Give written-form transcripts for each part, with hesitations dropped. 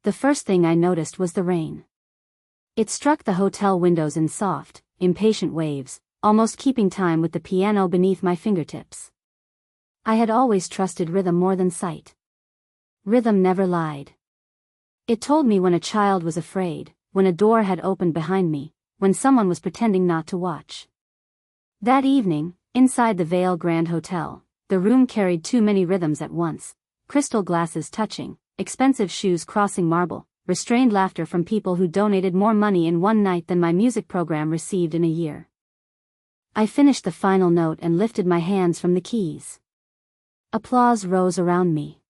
the first thing I noticed was the rain. It struck the hotel windows in soft, impatient waves, almost keeping time with the piano beneath my fingertips. I had always trusted rhythm more than sight. Rhythm never lied. It told me when a child was afraid, when a door had opened behind me, when someone was pretending not to watch. That evening, inside the Vale Grand Hotel, the room carried too many rhythms at once: crystal glasses touching, expensive shoes crossing marble, restrained laughter from people who donated more money in one night than my music program received in a year. I finished the final note and lifted my hands from the keys. Applause rose around me.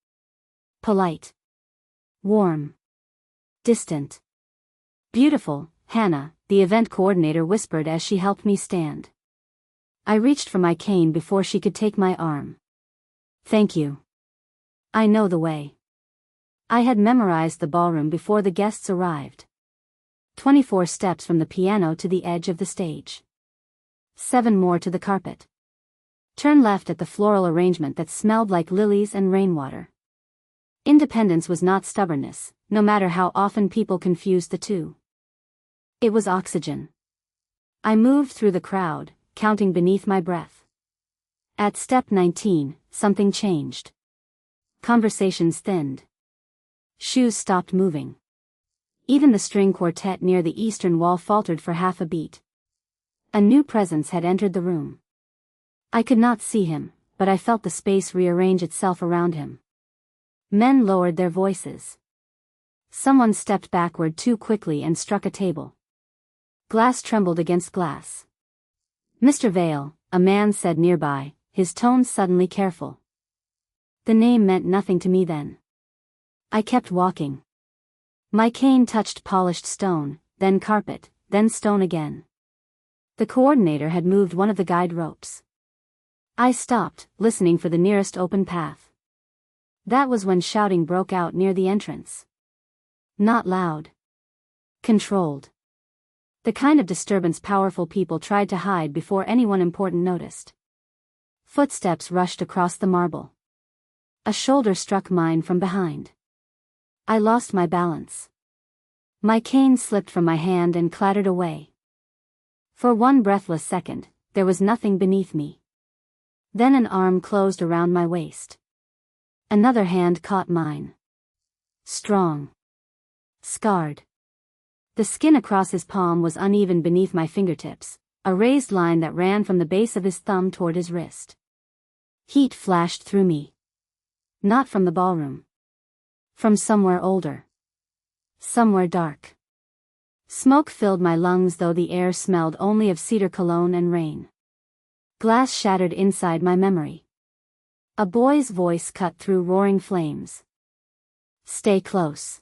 Polite. Warm. Distant. "Beautiful, Hannah," the event coordinator whispered as she helped me stand. I reached for my cane before she could take my arm. "Thank you. I know the way." I had memorized the ballroom before the guests arrived. 24 steps from the piano to the edge of the stage. 7 more to the carpet. Turn left at the floral arrangement that smelled like lilies and rainwater. Independence was not stubbornness, no matter how often people confused the two. It was oxygen. I moved through the crowd, counting beneath my breath. At step 19, something changed. Conversations thinned. Shoes stopped moving. Even the string quartet near the eastern wall faltered for half a beat. A new presence had entered the room. I could not see him, but I felt the space rearrange itself around him. Men lowered their voices. Someone stepped backward too quickly and struck a table. Glass trembled against glass. "Mr. Vale," a man said nearby, his tone suddenly careful. The name meant nothing to me then. I kept walking. My cane touched polished stone, then carpet, then stone again. The coordinator had moved one of the guide ropes. I stopped, listening for the nearest open path. That was when shouting broke out near the entrance. Not loud. Controlled. The kind of disturbance powerful people tried to hide before anyone important noticed. Footsteps rushed across the marble. A shoulder struck mine from behind. I lost my balance. My cane slipped from my hand and clattered away. For one breathless second, there was nothing beneath me. Then an arm closed around my waist. Another hand caught mine. Strong. Scarred. The skin across his palm was uneven beneath my fingertips, a raised line that ran from the base of his thumb toward his wrist. Heat flashed through me. Not from the ballroom. From somewhere older. Somewhere dark. Smoke filled my lungs, though the air smelled only of cedar cologne and rain. Glass shattered inside my memory. A boy's voice cut through roaring flames. "Stay close.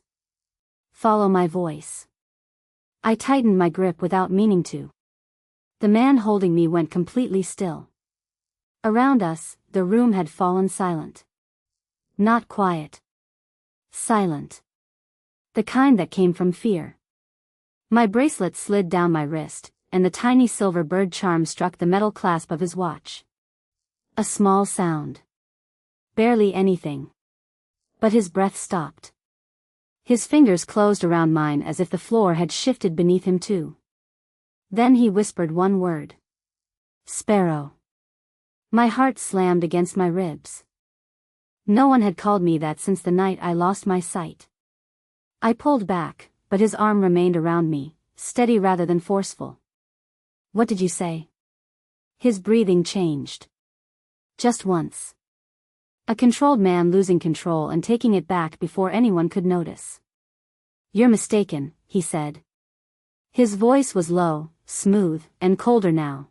Follow my voice." I tightened my grip without meaning to. The man holding me went completely still. Around us, the room had fallen silent. Not quiet. Silent. The kind that came from fear. My bracelet slid down my wrist, and the tiny silver bird charm struck the metal clasp of his watch. A small sound. Barely anything. But his breath stopped. His fingers closed around mine as if the floor had shifted beneath him too. Then he whispered one word. "Sparrow." My heart slammed against my ribs. No one had called me that since the night I lost my sight. I pulled back, but his arm remained around me, steady rather than forceful. "What did you say?" His breathing changed. Just once. A controlled man losing control and taking it back before anyone could notice. "You're mistaken," he said. His voice was low, smooth, and colder now.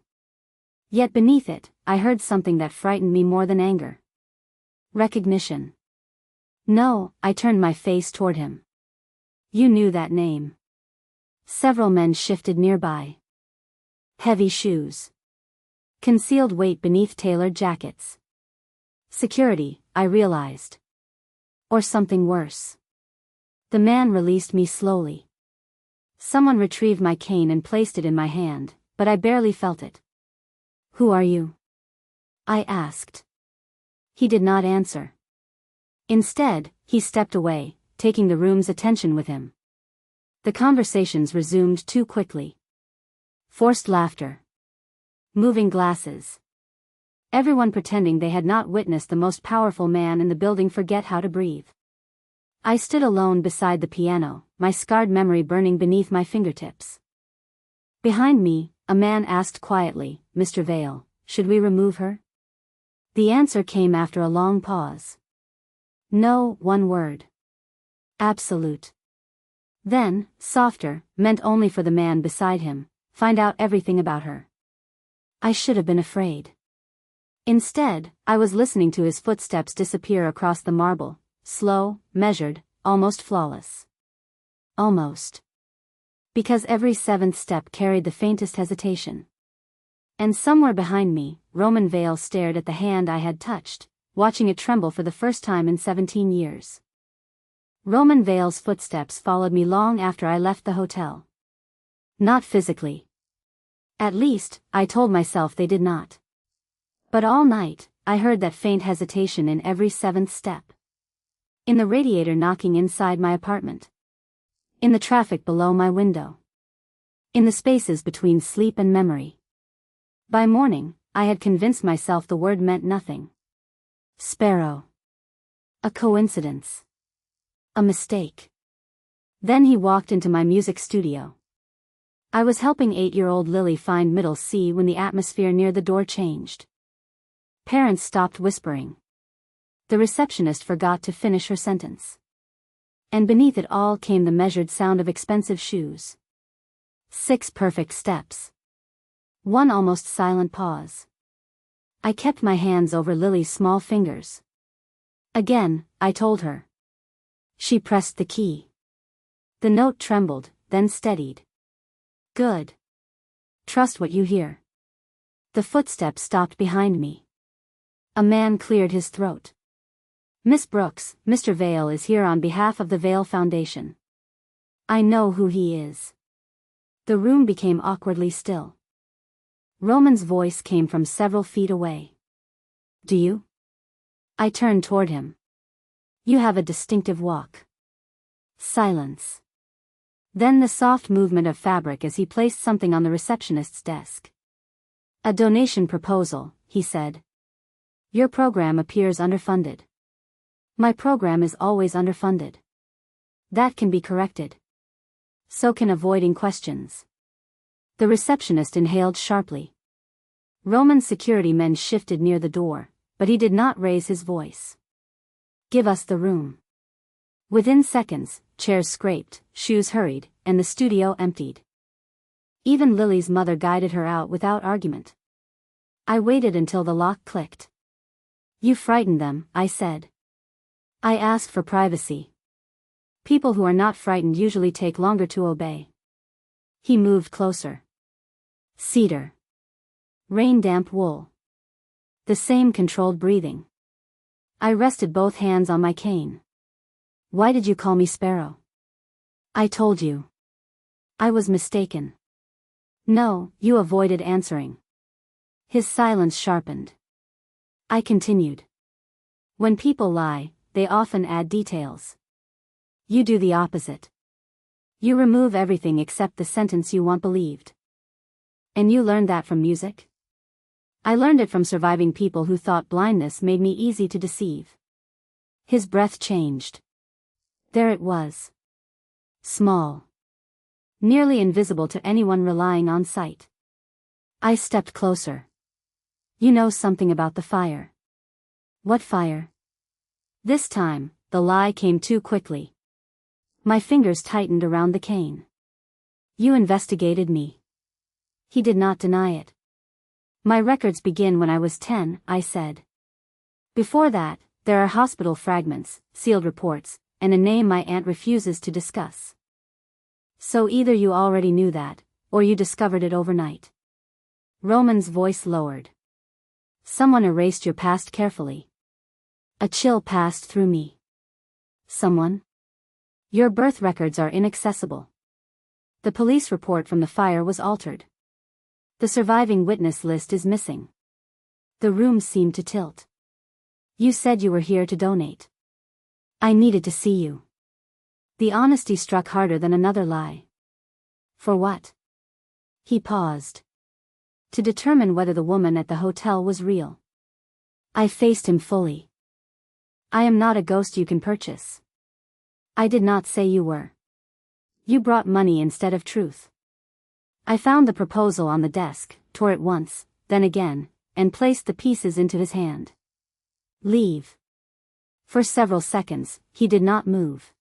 Yet beneath it, I heard something that frightened me more than anger. Recognition. "No," I turned my face toward him. "You knew that name." Several men shifted nearby. Heavy shoes. Concealed weight beneath tailored jackets. Security, I realized. Or something worse. The man released me slowly. Someone retrieved my cane and placed it in my hand, but I barely felt it. "Who are you?" I asked. He did not answer. Instead, he stepped away, taking the room's attention with him. The conversations resumed too quickly. Forced laughter. Moving glasses. Everyone pretending they had not witnessed the most powerful man in the building forget how to breathe. I stood alone beside the piano, my scarred memory burning beneath my fingertips. Behind me, a man asked quietly, "Mr. Vale, should we remove her?" The answer came after a long pause. No, one word. Absolute. Then, softer, meant only for the man beside him, "Find out everything about her." I should have been afraid. Instead, I was listening to his footsteps disappear across the marble, slow, measured, almost flawless. Almost. Because every seventh step carried the faintest hesitation. And somewhere behind me, Roman Vale stared at the hand I had touched, watching it tremble for the first time in 17 years. Roman Vale's footsteps followed me long after I left the hotel. Not physically. At least, I told myself they did not. But all night, I heard that faint hesitation in every seventh step. In the radiator knocking inside my apartment. In the traffic below my window. In the spaces between sleep and memory. By morning, I had convinced myself the word meant nothing. Sparrow. A coincidence. A mistake. Then he walked into my music studio. I was helping 8-year-old Lily find middle C when the atmosphere near the door changed. Parents stopped whispering. The receptionist forgot to finish her sentence. And beneath it all came the measured sound of expensive shoes. 6 perfect steps. 1 almost silent pause. I kept my hands over Lily's small fingers. Again, I told her. She pressed the key. The note trembled, then steadied. Good. Trust what you hear. The footsteps stopped behind me. A man cleared his throat. "Miss Brooks, Mr. Vale is here on behalf of the Vale Foundation." I know who he is. The room became awkwardly still. Roman's voice came from several feet away. "Do you?" I turned toward him. "You have a distinctive walk." Silence. Then the soft movement of fabric as he placed something on the receptionist's desk. "A donation proposal," he said. "Your program appears underfunded." My program is always underfunded. That can be corrected. So can avoiding questions. The receptionist inhaled sharply. Roman's security men shifted near the door, but he did not raise his voice. "Give us the room." Within seconds, chairs scraped, shoes hurried, and the studio emptied. Even Lily's mother guided her out without argument. I waited until the lock clicked. "You frightened them," I said. "I asked for privacy. People who are not frightened usually take longer to obey." He moved closer. Cedar. Rain-damp wool. The same controlled breathing. I rested both hands on my cane. "Why did you call me Sparrow?" "I told you." "I was mistaken." "No," you avoided answering. His silence sharpened. I continued. "When people lie, they often add details. You do the opposite. You remove everything except the sentence you want believed." "And you learned that from music?" "I learned it from surviving people who thought blindness made me easy to deceive." His breath changed. There it was. Small. Nearly invisible to anyone relying on sight. I stepped closer. "You know something about the fire." "What fire?" This time, the lie came too quickly. My fingers tightened around the cane. "You investigated me." He did not deny it. "My records begin when I was 10, I said. Before that, there are hospital fragments, sealed reports, and a name my aunt refuses to discuss." "So either you already knew that, or you discovered it overnight." Roman's voice lowered. "Someone erased your past carefully." A chill passed through me. "Someone?" "Your birth records are inaccessible. The police report from the fire was altered. The surviving witness list is missing." The room seemed to tilt. "You said you were here to donate." "I needed to see you." The honesty struck harder than another lie. For what? He paused. To determine whether the woman at the hotel was real. I faced him fully. I am not a ghost you can purchase. I did not say you were. You brought money instead of truth. I found the proposal on the desk, tore it once, then again, and placed the pieces into his hand. Leave. For several seconds, he did not move.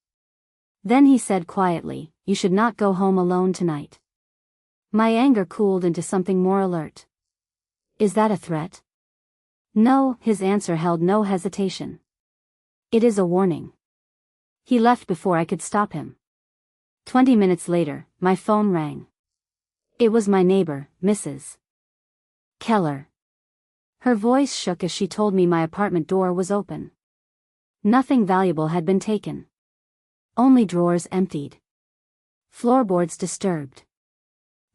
Then he said quietly, you should not go home alone tonight. My anger cooled into something more alert. Is that a threat? No, his answer held no hesitation. It is a warning. He left before I could stop him. 20 minutes later, my phone rang. It was my neighbor, Mrs. Keller. Her voice shook as she told me my apartment door was open. Nothing valuable had been taken. Only drawers emptied. Floorboards disturbed.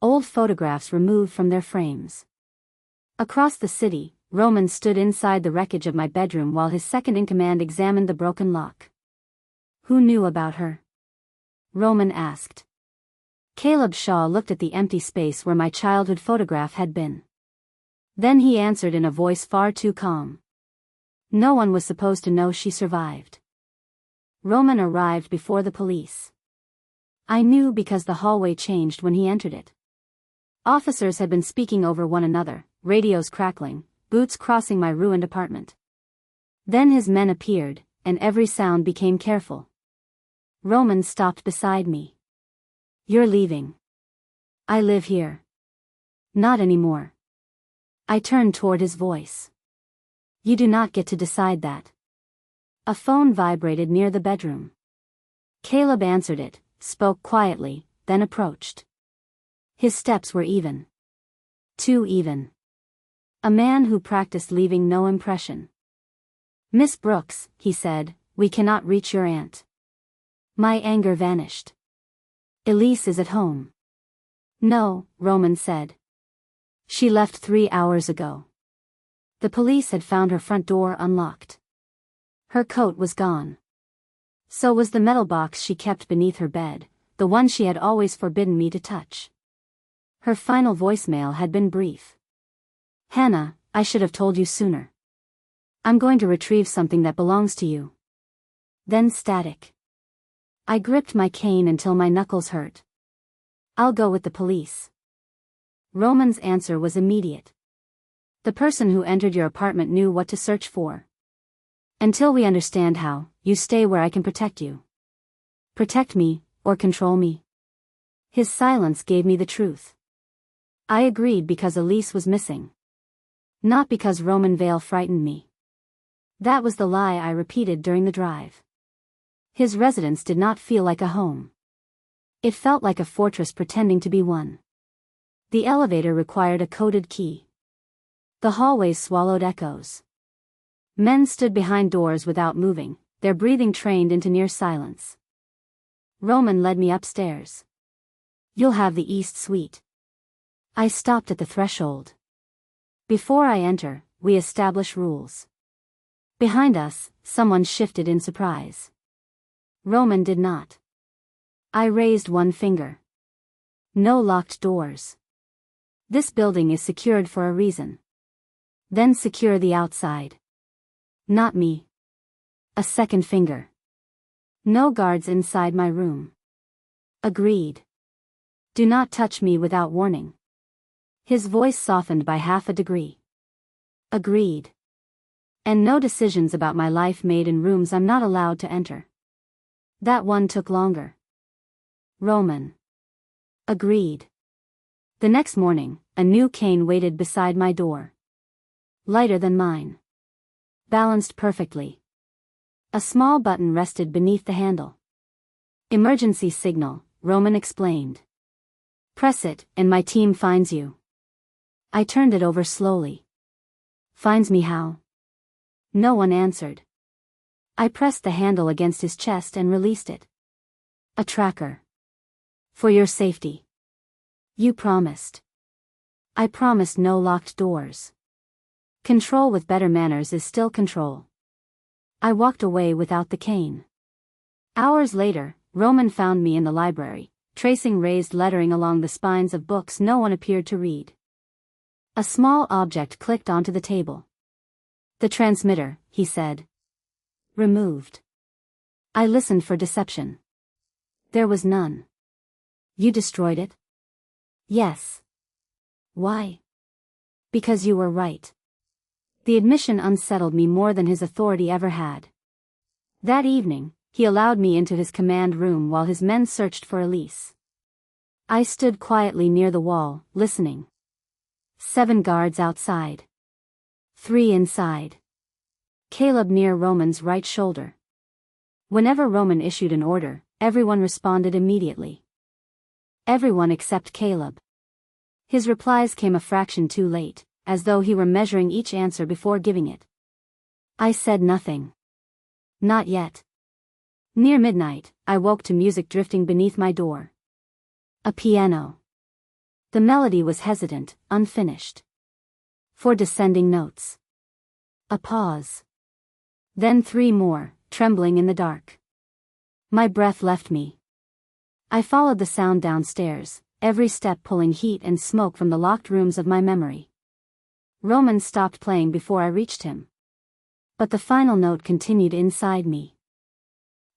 Old photographs removed from their frames. Across the city, Roman stood inside the wreckage of my bedroom while his second-in-command examined the broken lock. Who knew about her? Roman asked. Caleb Shaw looked at the empty space where my childhood photograph had been. Then he answered in a voice far too calm. No one was supposed to know she survived. Roman arrived before the police. I knew because the hallway changed when he entered it. Officers had been speaking over one another, radios crackling, boots crossing my ruined apartment. Then his men appeared, and every sound became careful. Roman stopped beside me. You're leaving. I live here. Not anymore. I turned toward his voice. You do not get to decide that. A phone vibrated near the bedroom. Caleb answered it, spoke quietly, then approached. His steps were even. Too even. A man who practiced leaving no impression. Miss Brooks, he said, we cannot reach your aunt. My anger vanished. Elise is at home. No, Roman said. She left 3 hours ago. The police had found her front door unlocked. Her coat was gone. So was the metal box she kept beneath her bed, the one she had always forbidden me to touch. Her final voicemail had been brief. Hannah, I should have told you sooner. I'm going to retrieve something that belongs to you. Then static. I gripped my cane until my knuckles hurt. I'll go with the police. Roman's answer was immediate. The person who entered your apartment knew what to search for. Until we understand how, you stay where I can protect you. Protect me, or control me. His silence gave me the truth. I agreed because Elise was missing. Not because Roman Vale frightened me. That was the lie I repeated during the drive. His residence did not feel like a home. It felt like a fortress pretending to be one. The elevator required a coded key. The hallways swallowed echoes. Men stood behind doors without moving, their breathing trained into near silence. Roman led me upstairs. You'll have the East Suite. I stopped at the threshold. Before I enter, we establish rules. Behind us, someone shifted in surprise. Roman did not. I raised one finger. No locked doors. This building is secured for a reason. Then secure the outside. Not me. A second finger. No guards inside my room. Agreed. Do not touch me without warning. His voice softened by half a degree. Agreed. And no decisions about my life made in rooms I'm not allowed to enter. That one took longer. Roman. Agreed. The next morning, a new cane waited beside my door. Lighter than mine. Balanced perfectly. A small button rested beneath the handle. Emergency signal, Roman explained. Press it, and my team finds you. I turned it over slowly. Finds me how? No one answered. I pressed the handle against his chest and released it. A tracker. For your safety. You promised. I promised no locked doors. Control with better manners is still control. I walked away without the cane. Hours later, Roman found me in the library, tracing raised lettering along the spines of books no one appeared to read. A small object clicked onto the table. "The transmitter," he said. "Removed." I listened for deception. There was none. "You destroyed it?" "Yes." "Why?" "Because you were right." The admission unsettled me more than his authority ever had. That evening, he allowed me into his command room while his men searched for Elise. I stood quietly near the wall, listening. 7 guards outside. 3 inside. Caleb near Roman's right shoulder. Whenever Roman issued an order, everyone responded immediately. Everyone except Caleb. His replies came a fraction too late, as though he were measuring each answer before giving it. I said nothing. Not yet. Near midnight, I woke to music drifting beneath my door. A piano. The melody was hesitant, unfinished. 4 descending notes. A pause. Then 3 more, trembling in the dark. My breath left me. I followed the sound downstairs, every step pulling heat and smoke from the locked rooms of my memory. Roman stopped playing before I reached him. But the final note continued inside me.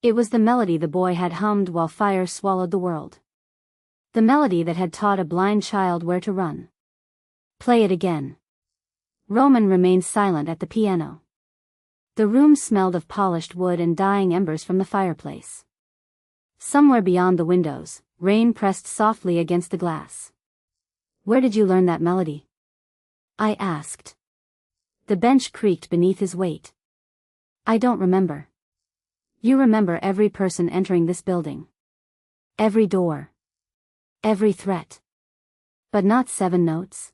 It was the melody the boy had hummed while fire swallowed the world. The melody that had taught a blind child where to run. "Play it again." Roman remained silent at the piano. The room smelled of polished wood and dying embers from the fireplace. Somewhere beyond the windows, rain pressed softly against the glass. "Where did you learn that melody?" I asked. The bench creaked beneath his weight. "I don't remember." "You remember every person entering this building. Every door. Every threat. But not 7 notes?"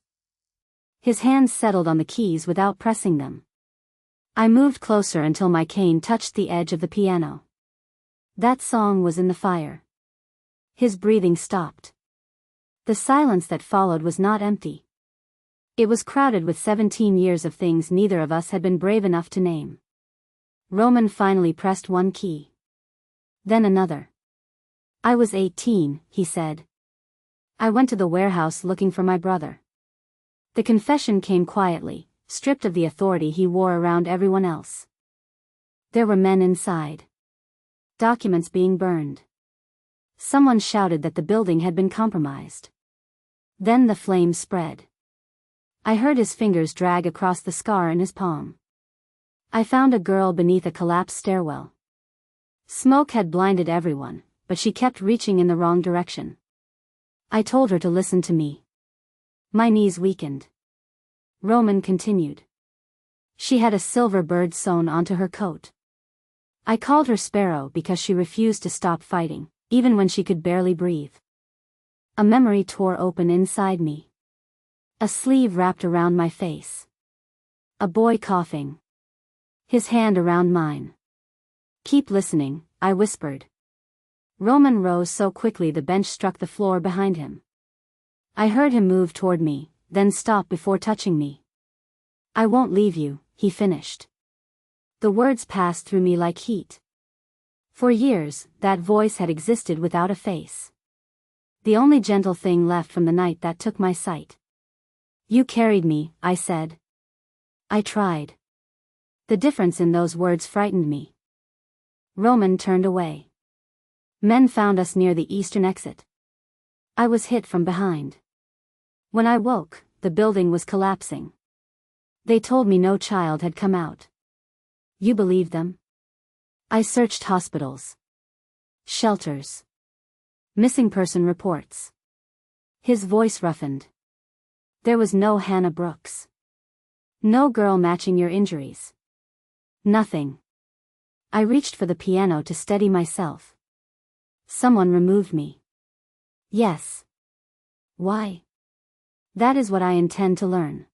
His hands settled on the keys without pressing them. I moved closer until my cane touched the edge of the piano. That song was in the fire. His breathing stopped. The silence that followed was not empty. It was crowded with 17 years of things neither of us had been brave enough to name. Roman finally pressed 1 key. Then another. "I was 18, he said. "I went to the warehouse looking for my brother." The confession came quietly, stripped of the authority he wore around everyone else. There were men inside. Documents being burned. Someone shouted that the building had been compromised. Then the flame spread. I heard his fingers drag across the scar in his palm. I found a girl beneath a collapsed stairwell. Smoke had blinded everyone, but she kept reaching in the wrong direction. I told her to listen to me. My knees weakened. Roman continued. She had a silver bird sewn onto her coat. I called her Sparrow because she refused to stop fighting, even when she could barely breathe. A memory tore open inside me. A sleeve wrapped around my face. A boy coughing. His hand around mine. "Keep listening," I whispered. Roman rose so quickly the bench struck the floor behind him. I heard him move toward me, then stop before touching me. "I won't leave you," he finished. The words passed through me like heat. For years, that voice had existed without a face. The only gentle thing left from the night that took my sight. "You carried me," I said. "I tried." The difference in those words frightened me. Roman turned away. Men found us near the eastern exit. I was hit from behind. When I woke, the building was collapsing. They told me no child had come out. "You believe them?" I searched hospitals. Shelters. Missing person reports. His voice roughened. There was no Hannah Brooks. No girl matching your injuries. Nothing. I reached for the piano to steady myself. Someone removed me. Yes. Why? That is what I intend to learn.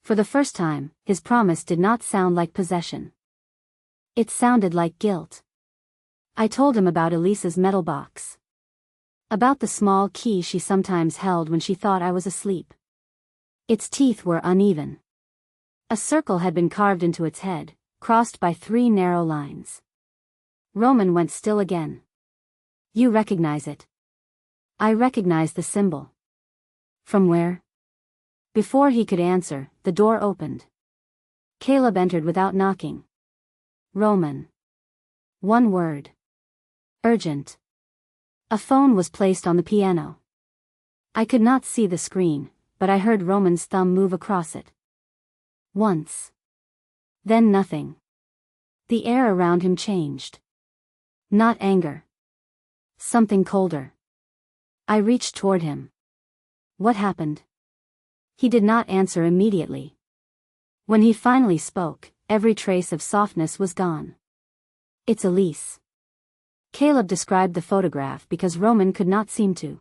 For the first time, his promise did not sound like possession. It sounded like guilt. I told him about Elisa's metal box. About the small key she sometimes held when she thought I was asleep. Its teeth were uneven. A circle had been carved into its head, crossed by 3 narrow lines. Roman went still again. You recognize it. I recognize the symbol. From where? Before he could answer, the door opened. Caleb entered without knocking. Roman. One word. Urgent. A phone was placed on the piano. I could not see the screen, but I heard Roman's thumb move across it. Once. Then nothing. The air around him changed. Not anger. Something colder. I reached toward him. What happened? He did not answer immediately. When he finally spoke, every trace of softness was gone. It's Elise. Caleb described the photograph because Roman could not seem to.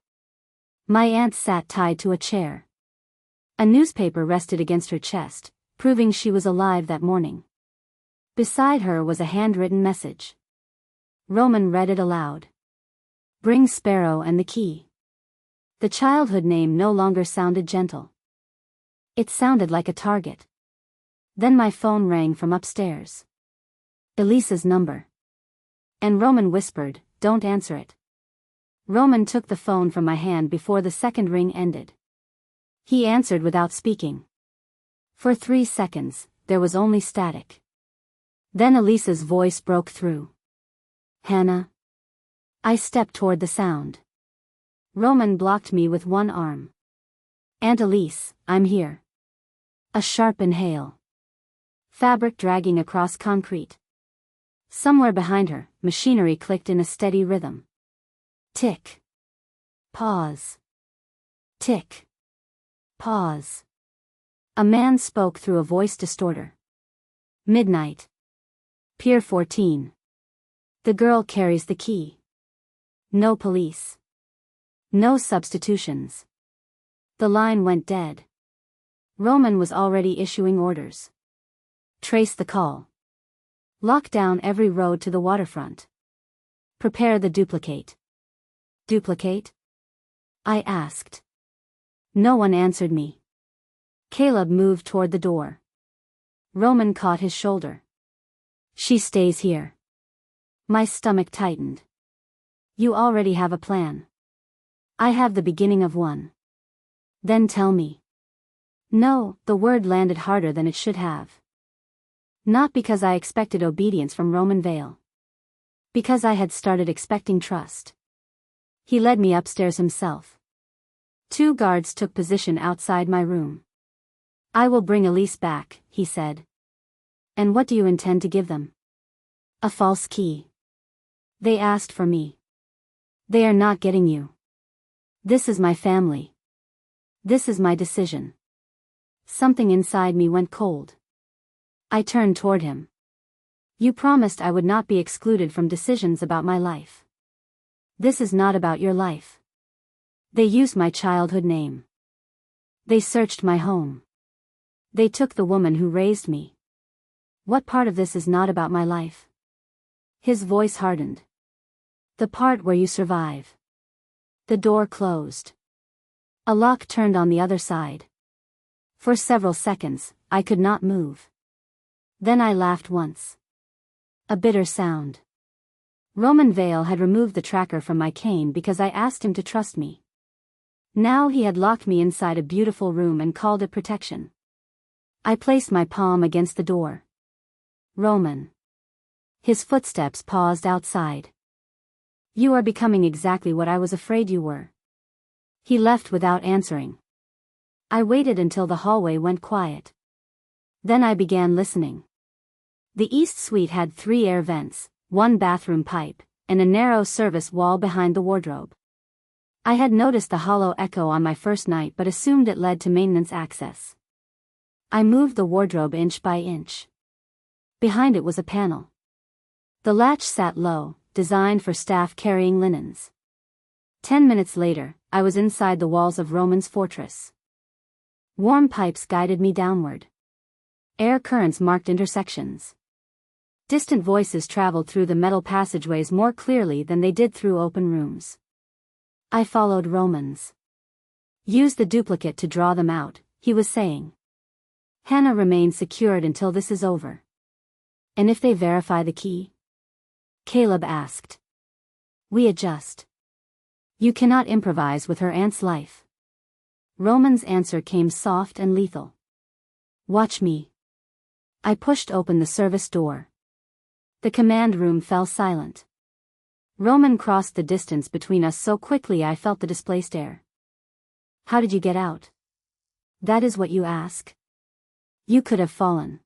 My aunt sat tied to a chair. A newspaper rested against her chest, proving she was alive that morning. Beside her was a handwritten message. Roman read it aloud. Bring Sparrow and the key. The childhood name no longer sounded gentle. It sounded like a target. Then my phone rang from upstairs. Elisa's number. And Roman whispered, "Don't answer it." Roman took the phone from my hand before the second ring ended. He answered without speaking. For 3 seconds, there was only static. Then Elisa's voice broke through. Hannah. I stepped toward the sound. Roman blocked me with one arm. Aunt Elise, I'm here. A sharp inhale. Fabric dragging across concrete. Somewhere behind her, machinery clicked in a steady rhythm. Tick. Pause. Tick. Pause. A man spoke through a voice distorter. Midnight. Pier 14. The girl carries the key. No police. No substitutions. The line went dead. Roman was already issuing orders. Trace the call. Lock down every road to the waterfront. Prepare the duplicate. Duplicate? I asked. No one answered me. Caleb moved toward the door. Roman caught his shoulder. She stays here. My stomach tightened. You already have a plan. I have the beginning of one. Then tell me. No, the word landed harder than it should have. Not because I expected obedience from Roman Vale. Because I had started expecting trust. He led me upstairs himself. 2 guards took position outside my room. I will bring Elise back, he said. And what do you intend to give them? A false key. They asked for me. They are not getting you. This is my family. This is my decision. Something inside me went cold. I turned toward him. You promised I would not be excluded from decisions about my life. This is not about your life. They used my childhood name. They searched my home. They took the woman who raised me. What part of this is not about my life? His voice hardened. The part where you survive. The door closed. A lock turned on the other side. For several seconds, I could not move. Then I laughed once. A bitter sound. Roman Vale had removed the tracker from my cane because I asked him to trust me. Now he had locked me inside a beautiful room and called it protection. I placed my palm against the door. Roman. His footsteps paused outside. You are becoming exactly what I was afraid you were. He left without answering. I waited until the hallway went quiet. Then I began listening. The East Suite had 3 air vents, 1 bathroom pipe, and a narrow service wall behind the wardrobe. I had noticed the hollow echo on my first night but assumed it led to maintenance access. I moved the wardrobe inch by inch. Behind it was a panel. The latch sat low, designed for staff carrying linens. 10 minutes later, I was inside the walls of Roman's fortress. Warm pipes guided me downward. Air currents marked intersections. Distant voices traveled through the metal passageways more clearly than they did through open rooms. I followed Roman's. Use the duplicate to draw them out, he was saying. Hannah remains secured until this is over. And if they verify the key? Caleb asked. We adjust. You cannot improvise with her aunt's life. Roman's answer came soft and lethal. Watch me. I pushed open the service door. The command room fell silent. Roman crossed the distance between us so quickly I felt the displaced air. How did you get out? That is what you ask? You could have fallen.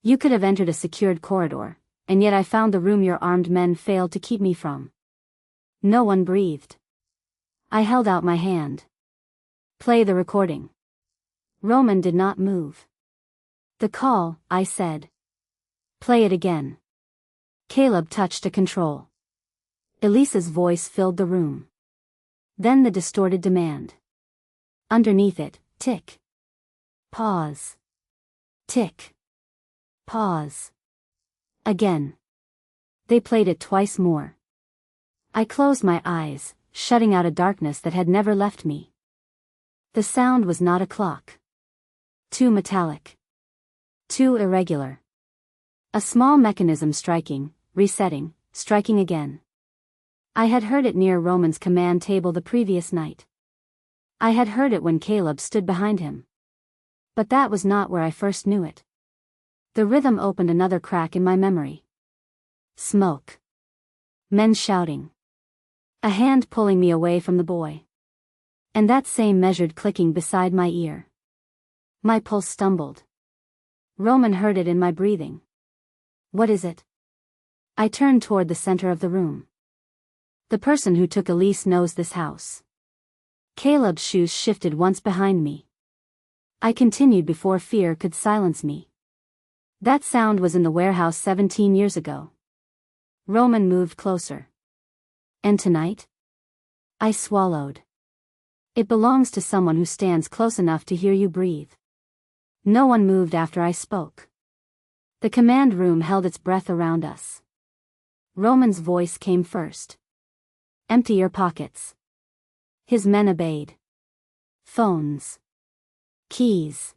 You could have entered a secured corridor, and yet I found the room your armed men failed to keep me from. No one breathed. I held out my hand. Play the recording. Roman did not move. The call, I said. Play it again. Caleb touched a control. Elisa's voice filled the room. Then the distorted demand. Underneath it, tick. Pause. Tick. Pause. Again. They played it twice more. I closed my eyes, shutting out a darkness that had never left me. The sound was not a clock. Too metallic. Too irregular. A small mechanism striking, resetting, striking again. I had heard it near Roman's command table the previous night. I had heard it when Caleb stood behind him. But that was not where I first knew it. The rhythm opened another crack in my memory. Smoke. Men shouting. A hand pulling me away from the boy. And that same measured clicking beside my ear. My pulse stumbled. Roman heard it in my breathing. What is it? I turned toward the center of the room. The person who took Elise knows this house. Caleb's shoes shifted once behind me. I continued before fear could silence me. That sound was in the warehouse 17 years ago. Roman moved closer. And tonight? I swallowed. It belongs to someone who stands close enough to hear you breathe. No one moved after I spoke. The command room held its breath around us. Roman's voice came first. Empty your pockets. His men obeyed. Phones. Keys.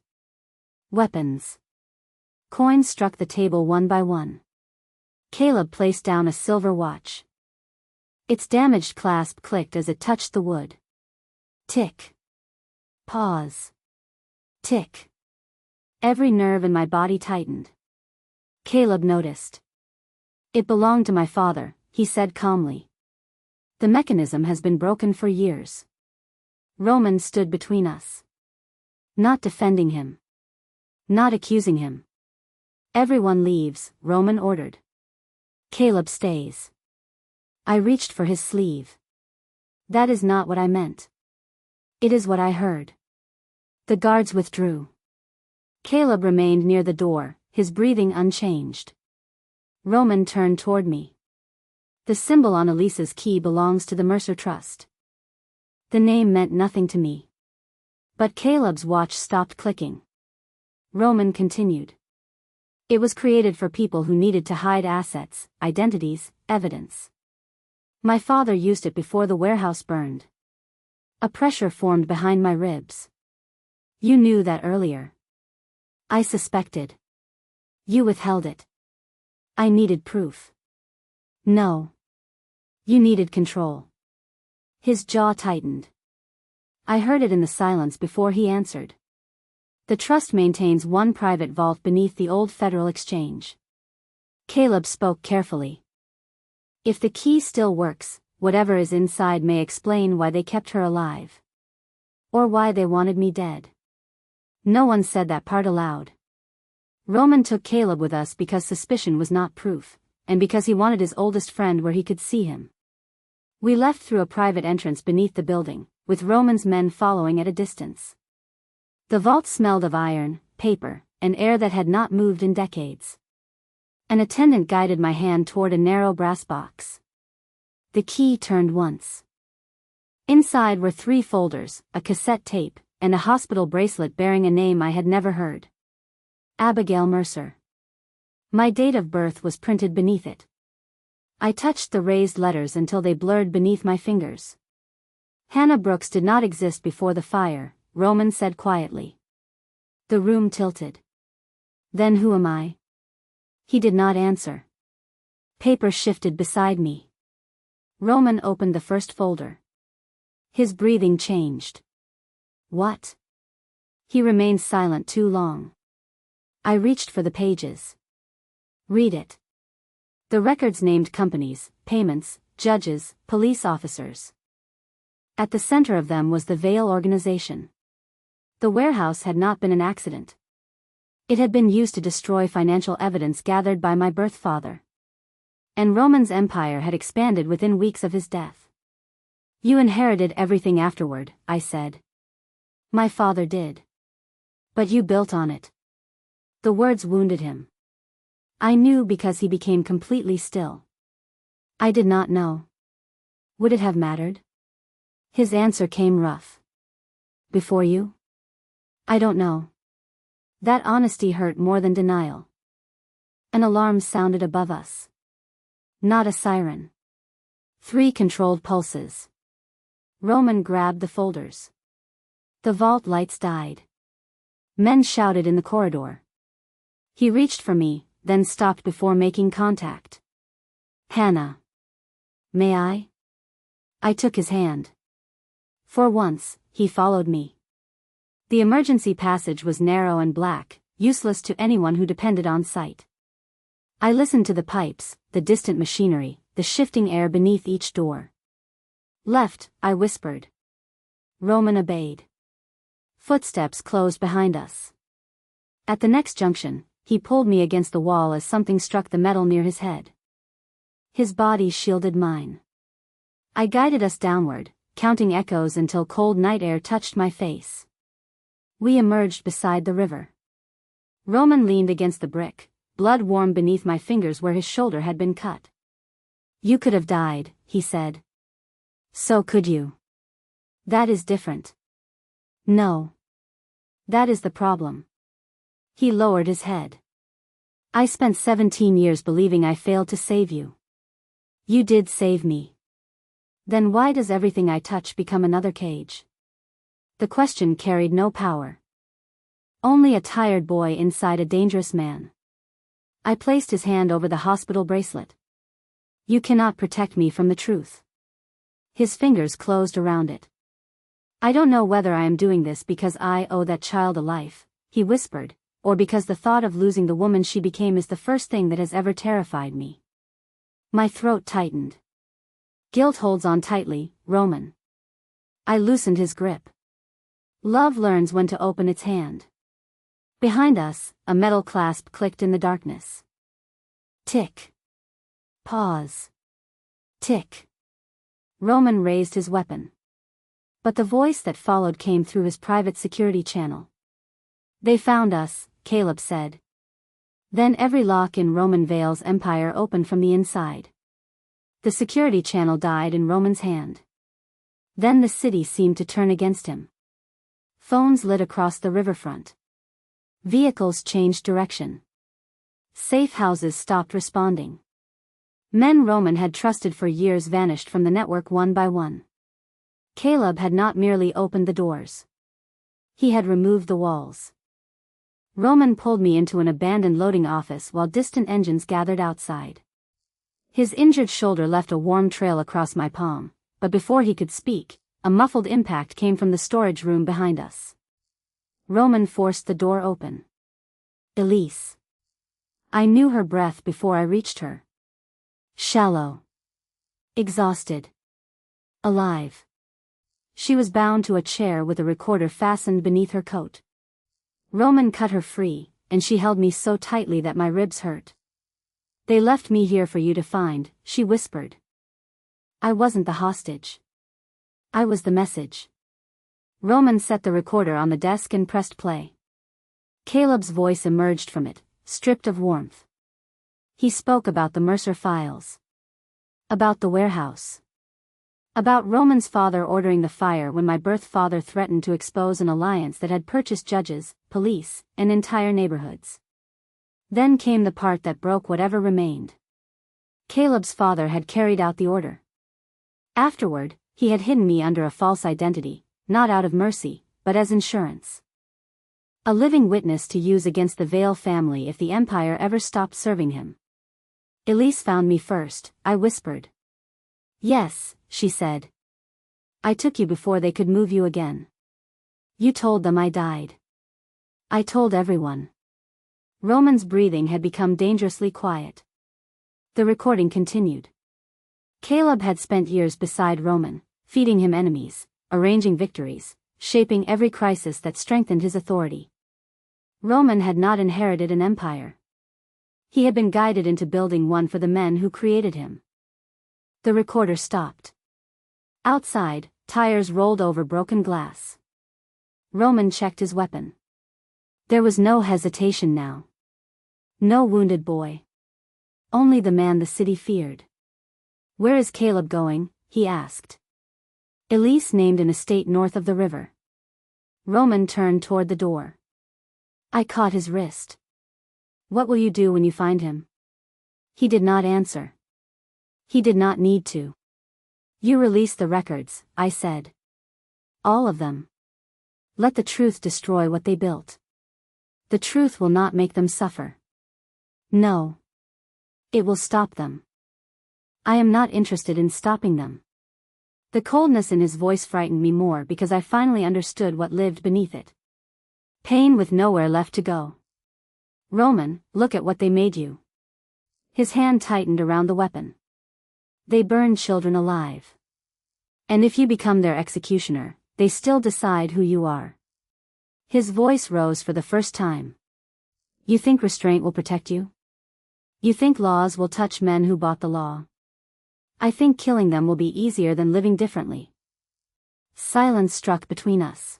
Weapons. Coins struck the table one by one. Caleb placed down a silver watch. Its damaged clasp clicked as it touched the wood. Tick. Pause. Tick. Every nerve in my body tightened. Caleb noticed. It belonged to my father, he said calmly. The mechanism has been broken for years. Roman stood between us. Not defending him. Not accusing him. Everyone leaves, Roman ordered. Caleb stays. I reached for his sleeve. That is not what I meant. It is what I heard. The guards withdrew. Caleb remained near the door, his breathing unchanged. Roman turned toward me. The symbol on Elisa's key belongs to the Mercer Trust. The name meant nothing to me. But Caleb's watch stopped clicking. Roman continued. It was created for people who needed to hide assets, identities, evidence. My father used it before the warehouse burned. A pressure formed behind my ribs. You knew that earlier. I suspected. You withheld it. I needed proof. No. You needed control. His jaw tightened. I heard it in the silence before he answered. The trust maintains one private vault beneath the old Federal Exchange. Caleb spoke carefully. If the key still works, whatever is inside may explain why they kept her alive. Or why they wanted me dead. No one said that part aloud. Roman took Caleb with us because suspicion was not proof, and because he wanted his oldest friend where he could see him. We left through a private entrance beneath the building, with Roman's men following at a distance. The vault smelled of iron, paper, and air that had not moved in decades. An attendant guided my hand toward a narrow brass box. The key turned once. Inside were 3 folders, a cassette tape, and a hospital bracelet bearing a name I had never heard. Abigail Mercer. My date of birth was printed beneath it. I touched the raised letters until they blurred beneath my fingers. Hannah Brooks did not exist before the fire, Roman said quietly. The room tilted. Then who am I? He did not answer. Paper shifted beside me. Roman opened the first folder. His breathing changed. What? He remained silent too long. I reached for the pages. Read it. The records named companies, payments, judges, police officers. At the center of them was the Veil organization. The warehouse had not been an accident. It had been used to destroy financial evidence gathered by my birth father. And Roman's empire had expanded within weeks of his death. You inherited everything afterward, I said. My father did. But you built on it. The words wounded him. I knew because he became completely still. I did not know. Would it have mattered? His answer came rough. Before you? I don't know. That honesty hurt more than denial. An alarm sounded above us. Not a siren. 3 controlled pulses. Roman grabbed the folders. The vault lights died. Men shouted in the corridor. He reached for me, then stopped before making contact. Hannah. May I? I took his hand. For once, he followed me. The emergency passage was narrow and black, useless to anyone who depended on sight. I listened to the pipes, the distant machinery, the shifting air beneath each door. Left, I whispered. Roman obeyed. Footsteps closed behind us. At the next junction, he pulled me against the wall as something struck the metal near his head. His body shielded mine. I guided us downward, counting echoes until cold night air touched my face. We emerged beside the river. Roman leaned against the brick, blood warm beneath my fingers where his shoulder had been cut. You could have died, he said. So could you. That is different. No. That is the problem. He lowered his head. I spent 17 years believing I failed to save you. You did save me. Then why does everything I touch become another cage? The question carried no power. Only a tired boy inside a dangerous man. I placed his hand over the hospital bracelet. You cannot protect me from the truth. His fingers closed around it. I don't know whether I am doing this because I owe that child a life, he whispered, or because the thought of losing the woman she became is the first thing that has ever terrified me. My throat tightened. Guilt holds on tightly, Roman. I loosened his grip. Love learns when to open its hand. Behind us, a metal clasp clicked in the darkness. Tick. Pause. Tick. Roman raised his weapon. But the voice that followed came through his private security channel. They found us, Caleb said. Then every lock in Roman Veil's empire opened from the inside. The security channel died in Roman's hand. Then the city seemed to turn against him. Phones lit across the riverfront. Vehicles changed direction. Safe houses stopped responding. Men Roman had trusted for years vanished from the network one by one. Caleb had not merely opened the doors. He had removed the walls. Roman pulled me into an abandoned loading office while distant engines gathered outside. His injured shoulder left a warm trail across my palm, but before he could speak, a muffled impact came from the storage room behind us. Roman forced the door open. Elise. I knew her breath before I reached her. Shallow. Exhausted. Alive. She was bound to a chair with a recorder fastened beneath her coat. Roman cut her free, and she held me so tightly that my ribs hurt. They left me here for you to find, she whispered. I wasn't the hostage. I was the message. Roman set the recorder on the desk and pressed play. Caleb's voice emerged from it, stripped of warmth. He spoke about the Mercer files. About the warehouse. About Roman's father ordering the fire when my birth father threatened to expose an alliance that had purchased judges, police, and entire neighborhoods. Then came the part that broke whatever remained. Caleb's father had carried out the order. Afterward, he had hidden me under a false identity, not out of mercy, but as insurance. A living witness to use against the Veil family if the Empire ever stopped serving him. Elise found me first, I whispered. Yes, she said. I took you before they could move you again. You told them I died. I told everyone. Roman's breathing had become dangerously quiet. The recording continued. Caleb had spent years beside Roman, feeding him enemies, arranging victories, shaping every crisis that strengthened his authority. Roman had not inherited an empire. He had been guided into building one for the men who created him. The recorder stopped. Outside, tires rolled over broken glass. Roman checked his weapon. There was no hesitation now. No wounded boy. Only the man the city feared. Where is Caleb going? He asked. Elise named an estate north of the river. Roman turned toward the door. I caught his wrist. What will you do when you find him? He did not answer. He did not need to. You release the records, I said. All of them. Let the truth destroy what they built. The truth will not make them suffer. No. It will stop them. I am not interested in stopping them. The coldness in his voice frightened me more because I finally understood what lived beneath it. Pain with nowhere left to go. Roman, look at what they made you. His hand tightened around the weapon. They burn children alive. And if you become their executioner, they still decide who you are. His voice rose for the first time. You think restraint will protect you? You think laws will touch men who bought the law? I think killing them will be easier than living differently. Silence struck between us.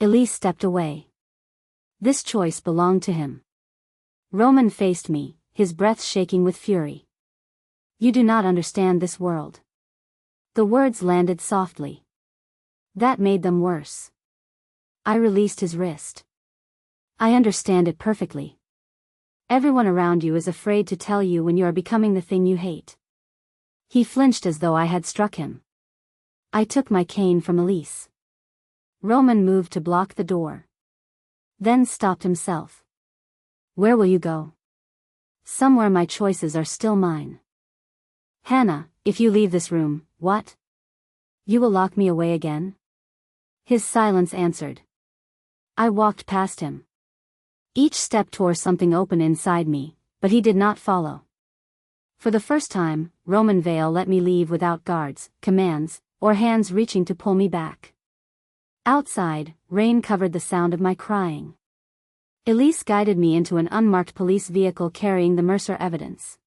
Elise stepped away. This choice belonged to him. Roman faced me, his breath shaking with fury. You do not understand this world. The words landed softly. That made them worse. I released his wrist. I understand it perfectly. Everyone around you is afraid to tell you when you are becoming the thing you hate. He flinched as though I had struck him. I took my cane from Elise. Roman moved to block the door. Then stopped himself. Where will you go? Somewhere my choices are still mine. Hannah, if you leave this room, what? You will lock me away again? His silence answered. I walked past him. Each step tore something open inside me, but he did not follow. For the first time, Roman Vale let me leave without guards, commands, or hands reaching to pull me back. Outside, rain covered the sound of my crying. Elise guided me into an unmarked police vehicle carrying the Mercer evidence.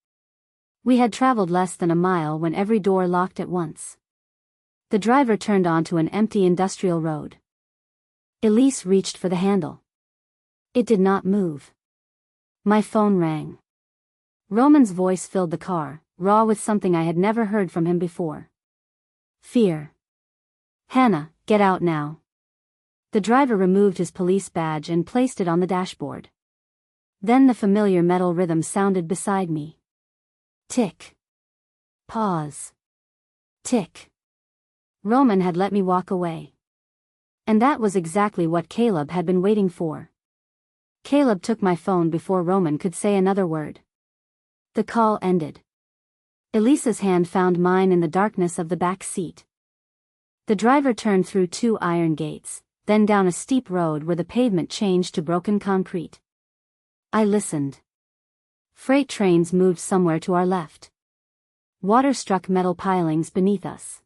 We had traveled less than a mile when every door locked at once. The driver turned onto an empty industrial road. Elise reached for the handle. It did not move. My phone rang. Roman's voice filled the car, raw with something I had never heard from him before. Fear. Hannah, get out now. The driver removed his police badge and placed it on the dashboard. Then the familiar metal rhythm sounded beside me. Tick. Pause. Tick. Roman had let me walk away. And that was exactly what Caleb had been waiting for. Caleb took my phone before Roman could say another word. The call ended. Elisa's hand found mine in the darkness of the back seat. The driver turned through 2 iron gates, then down a steep road where the pavement changed to broken concrete. I listened. Freight trains moved somewhere to our left. Water struck metal pilings beneath us.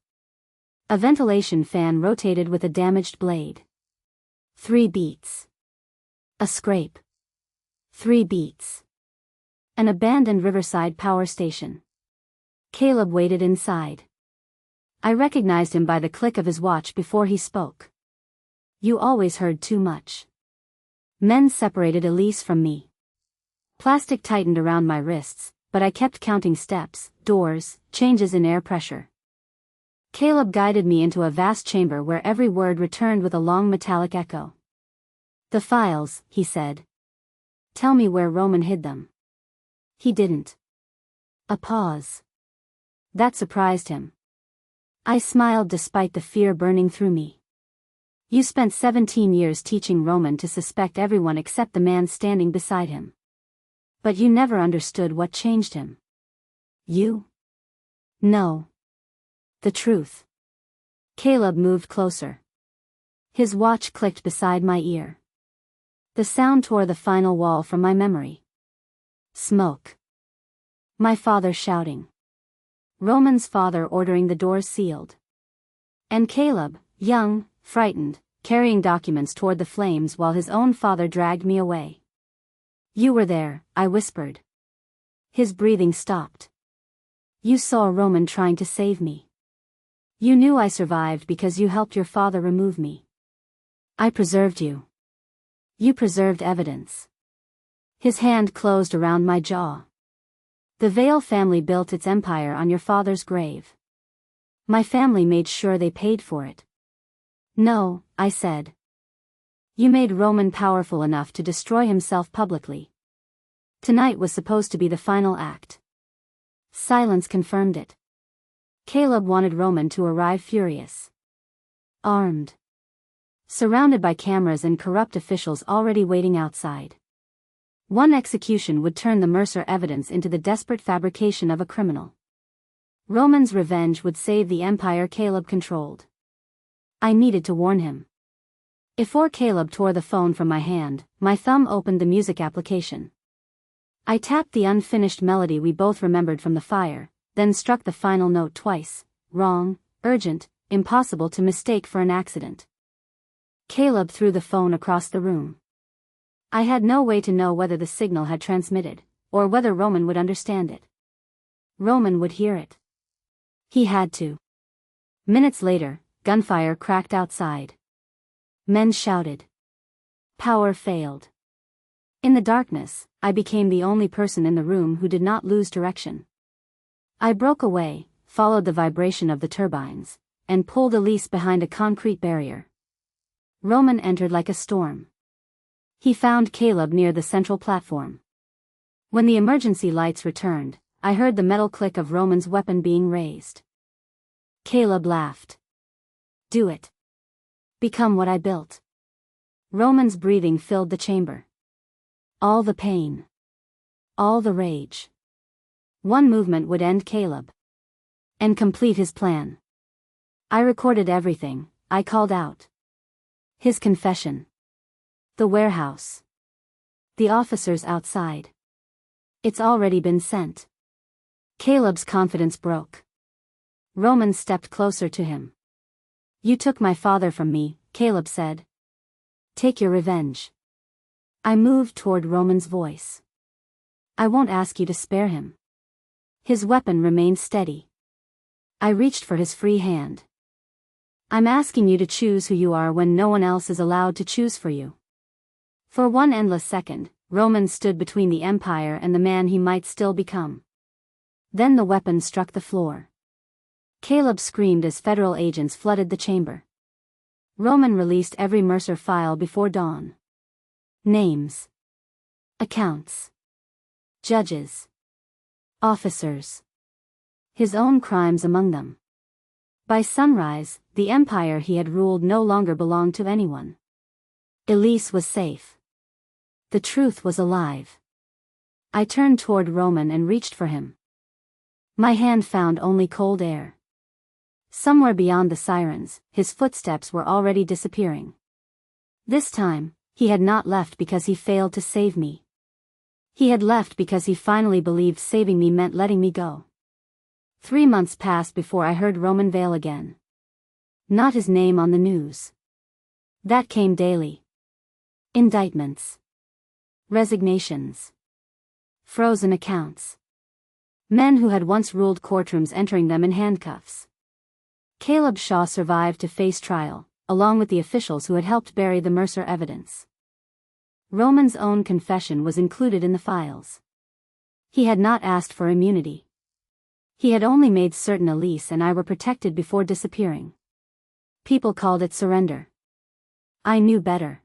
A ventilation fan rotated with a damaged blade. 3 beats. A scrape. 3 beats. An abandoned riverside power station. Caleb waited inside. I recognized him by the click of his watch before he spoke. You always heard too much. Men separated Elise from me. Plastic tightened around my wrists, but I kept counting steps, doors, changes in air pressure. Caleb guided me into a vast chamber where every word returned with a long metallic echo. The files, he said. Tell me where Roman hid them. He didn't. A pause. That surprised him. I smiled despite the fear burning through me. You spent 17 years teaching Roman to suspect everyone except the man standing beside him. But you never understood what changed him. You? No. The truth. Caleb moved closer. His watch clicked beside my ear. The sound tore the final wall from my memory. Smoke. My father shouting. Roman's father ordering the doors sealed. And Caleb, young, frightened, carrying documents toward the flames while his own father dragged me away. You were there, I whispered. His breathing stopped. You saw Roman trying to save me. You knew I survived because you helped your father remove me. I preserved you. You preserved evidence. His hand closed around my jaw. The Vale family built its empire on your father's grave. My family made sure they paid for it. No, I said. You made Roman powerful enough to destroy himself publicly. Tonight was supposed to be the final act. Silence confirmed it. Caleb wanted Roman to arrive furious. Armed. Surrounded by cameras and corrupt officials already waiting outside. One execution would turn the Mercer evidence into the desperate fabrication of a criminal. Roman's revenge would save the empire Caleb controlled. I needed to warn him. Before Caleb tore the phone from my hand, my thumb opened the music application. I tapped the unfinished melody we both remembered from the fire, then struck the final note twice, wrong, urgent, impossible to mistake for an accident. Caleb threw the phone across the room. I had no way to know whether the signal had transmitted, or whether Roman would understand it. Roman would hear it. He had to. Minutes later, gunfire cracked outside. Men shouted. Power failed. In the darkness, I became the only person in the room who did not lose direction. I broke away, followed the vibration of the turbines, and pulled Elise behind a concrete barrier. Roman entered like a storm. He found Caleb near the central platform. When the emergency lights returned, I heard the metal click of Roman's weapon being raised. Caleb laughed. Do it. Become what I built. Roman's breathing filled the chamber. All the pain. All the rage. One movement would end Caleb. And complete his plan. I recorded everything, I called out. His confession. The warehouse. The officers outside. It's already been sent. Caleb's confidence broke. Roman stepped closer to him. You took my father from me, Caleb said. Take your revenge. I moved toward Roman's voice. I won't ask you to spare him. His weapon remained steady. I reached for his free hand. I'm asking you to choose who you are when no one else is allowed to choose for you. For one endless second, Roman stood between the Empire and the man he might still become. Then the weapon struck the floor. Caleb screamed as federal agents flooded the chamber. Roman released every Mercer file before dawn. Names. Accounts. Judges. Officers. His own crimes among them. By sunrise, the empire he had ruled no longer belonged to anyone. Elise was safe. The truth was alive. I turned toward Roman and reached for him. My hand found only cold air. Somewhere beyond the sirens, his footsteps were already disappearing. This time, he had not left because he failed to save me. He had left because he finally believed saving me meant letting me go. 3 months passed before I heard Roman Vale again. Not his name on the news. That came daily. Indictments. Resignations. Frozen accounts. Men who had once ruled courtrooms entering them in handcuffs. Caleb Shaw survived to face trial, along with the officials who had helped bury the Mercer evidence. Roman's own confession was included in the files. He had not asked for immunity. He had only made certain Elise and I were protected before disappearing. People called it surrender. I knew better.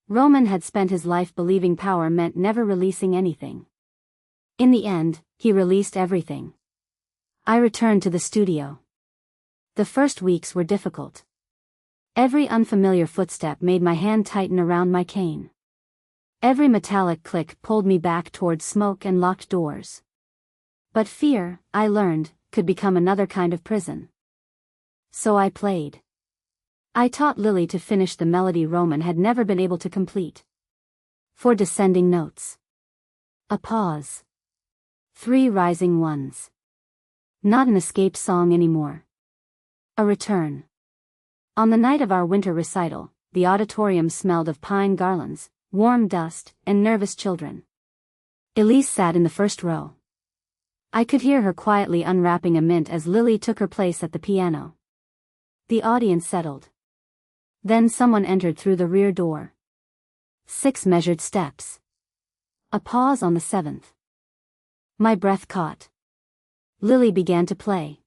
Roman had spent his life believing power meant never releasing anything. In the end, he released everything. I returned to the studio. The first weeks were difficult. Every unfamiliar footstep made my hand tighten around my cane. Every metallic click pulled me back toward smoke and locked doors. But fear, I learned, could become another kind of prison. So I played. I taught Lily to finish the melody Roman had never been able to complete. 4 descending notes. A pause. 3 rising ones. Not an escape song anymore. A return. On the night of our winter recital, the auditorium smelled of pine garlands, warm dust, and nervous children. Elise sat in the first row. I could hear her quietly unwrapping a mint as Lily took her place at the piano. The audience settled. Then someone entered through the rear door. 6 measured steps. A pause on the 7th. My breath caught. Lily began to play.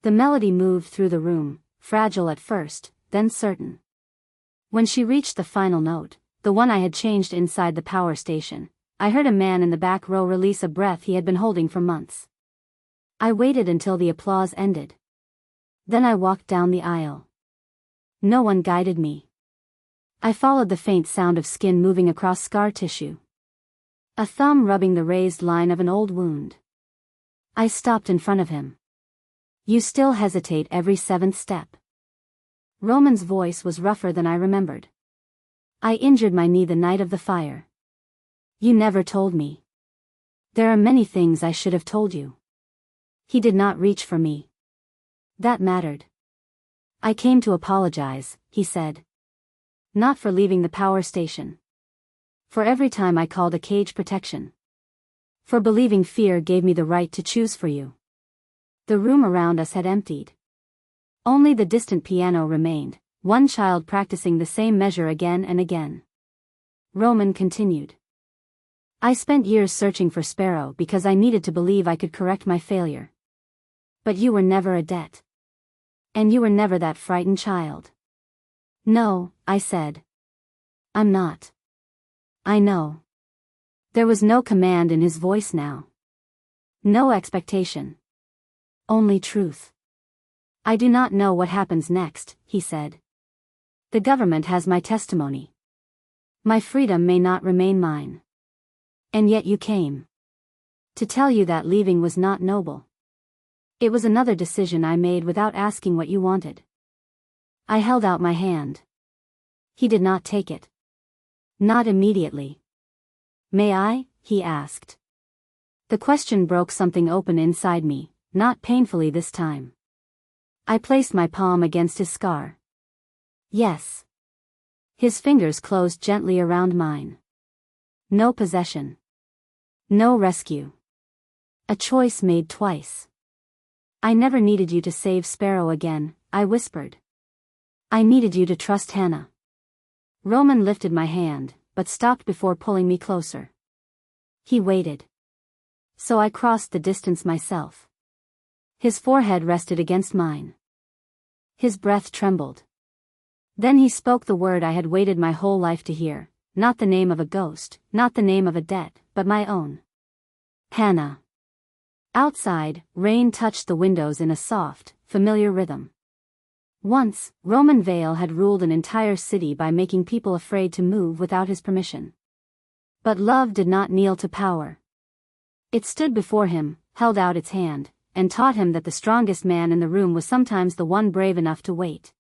The melody moved through the room, fragile at first, then certain. When she reached the final note, the one I had changed inside the power station, I heard a man in the back row release a breath he had been holding for months. I waited until the applause ended. Then I walked down the aisle. No one guided me. I followed the faint sound of skin moving across scar tissue. A thumb rubbing the raised line of an old wound. I stopped in front of him. You still hesitate every 7th step. Roman's voice was rougher than I remembered. I injured my knee the night of the fire. You never told me. There are many things I should have told you. He did not reach for me. That mattered. I came to apologize, he said. Not for leaving the power station. For every time I called a cage protection. For believing fear gave me the right to choose for you. The room around us had emptied. Only the distant piano remained, one child practicing the same measure again and again. Roman continued. I spent years searching for Sparrow because I needed to believe I could correct my failure. But you were never a debt. And you were never that frightened child. No, I said. I'm not. I know. There was no command in his voice now. No expectation. Only truth. I do not know what happens next, he said. The government has my testimony. My freedom may not remain mine. And yet you came. To tell you that leaving was not noble. It was another decision I made without asking what you wanted. I held out my hand. He did not take it. Not immediately. May I? He asked. The question broke something open inside me, not painfully this time. I placed my palm against his scar. Yes. His fingers closed gently around mine. No possession. No rescue. A choice made twice. I never needed you to save Sparrow again, I whispered. I needed you to trust Hannah. Roman lifted my hand, but stopped before pulling me closer. He waited. So I crossed the distance myself. His forehead rested against mine. His breath trembled. Then he spoke the word I had waited my whole life to hear, not the name of a ghost, not the name of a debt, but my own. Hannah. Outside, rain touched the windows in a soft, familiar rhythm. Once, Roman Vale had ruled an entire city by making people afraid to move without his permission. But love did not kneel to power. It stood before him, held out its hand, and taught him that the strongest man in the room was sometimes the one brave enough to wait.